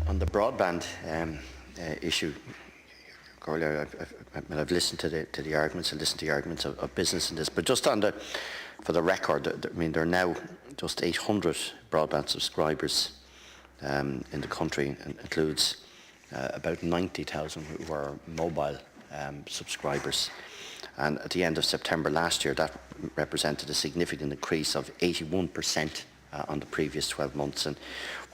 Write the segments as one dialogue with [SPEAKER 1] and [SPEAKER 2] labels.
[SPEAKER 1] On the broadband issue, Corley, I've listened to the arguments. I listened to the arguments of business in this, but just on for the record, I mean, there are now just 800 broadband subscribers in the country, and includes about 90,000 who are mobile subscribers. And at the end of September last year, that represented a significant increase of 81% on the previous 12 months. And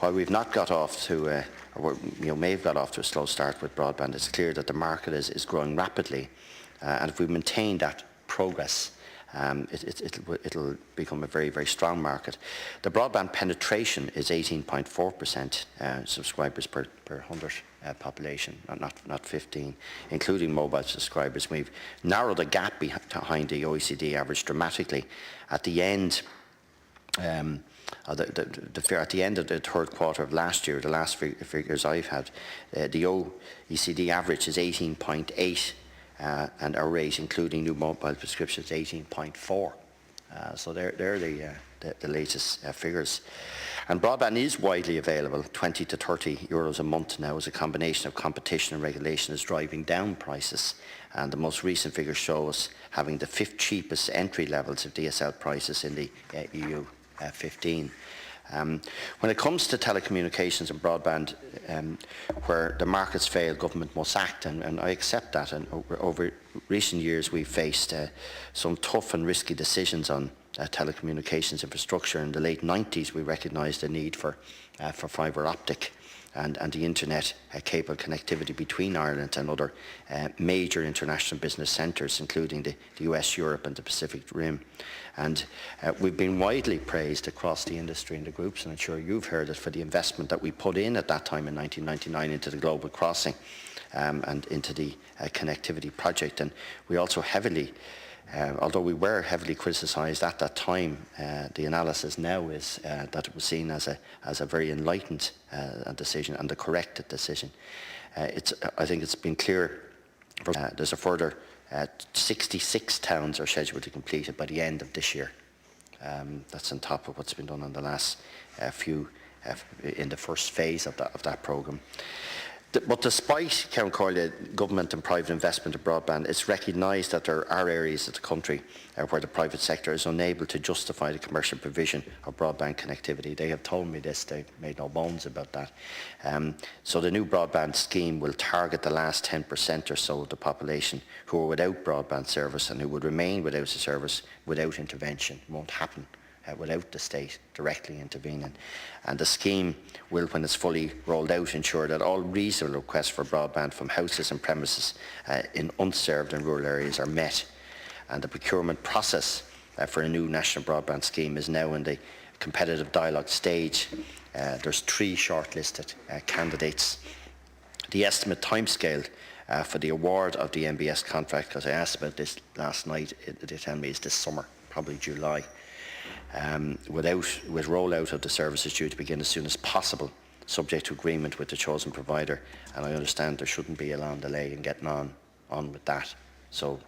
[SPEAKER 1] while we've not got off to, or may have got off to a slow start with broadband, it's clear that the market is growing rapidly. And if we maintain that progress, it'll become a very, very strong market. The broadband penetration is 18.4% subscribers per 100 population, not 15, including mobile subscribers. We've narrowed the gap behind the OECD average dramatically. At the end, at the end of the third quarter of last year, the last figures I've had, the OECD average is 18.8. And our rate, including new mobile prescriptions, 18.4. So they're the latest figures. And broadband is widely available, 20 to 30 euros a month now, as a combination of competition and regulation is driving down prices. And the most recent figures show us having the 5th cheapest entry levels of DSL prices in the EU 15. When it comes to telecommunications and broadband, where the markets fail, government must act, and I accept that. And over recent years, we've faced some tough and risky decisions on telecommunications infrastructure. In the late 90s, we recognised the need for fibre optic and the internet cable connectivity between Ireland and other major international business centres, including the US, Europe and the Pacific Rim. And we've been widely praised across the industry and the groups, and I'm sure you've heard it, for the investment that we put in at that time in 1999 into the global crossing and into the connectivity project. And we also heavily, although we were heavily criticised at that time, the analysis now is that it was seen as a very enlightened decision and the correct decision. I think it's been clear. There's a further 66 towns are scheduled to complete it by the end of this year. That's on top of what's been done in the last few in the first phase of that programme. But despite, Count Corley, government and private investment in broadband, it's recognised that there are areas of the country where the private sector is unable to justify the commercial provision of broadband connectivity. They have told me this, they've made no bones about that. So the new broadband scheme will target the last 10% or so of the population who are without broadband service and who would remain without a service without intervention. It won't happen without the state directly intervening. And the scheme will, when it's fully rolled out, ensure that all reasonable requests for broadband from houses and premises in unserved and rural areas are met. And the procurement process for a new national broadband scheme is now in the competitive dialogue stage. There's 3 shortlisted candidates. The estimate timescale for the award of the MBS contract, because I asked about this last night, they tell me is this summer, probably July. With rollout of the services due to begin as soon as possible, subject to agreement with the chosen provider. And I understand there shouldn't be a long delay in getting on with that. So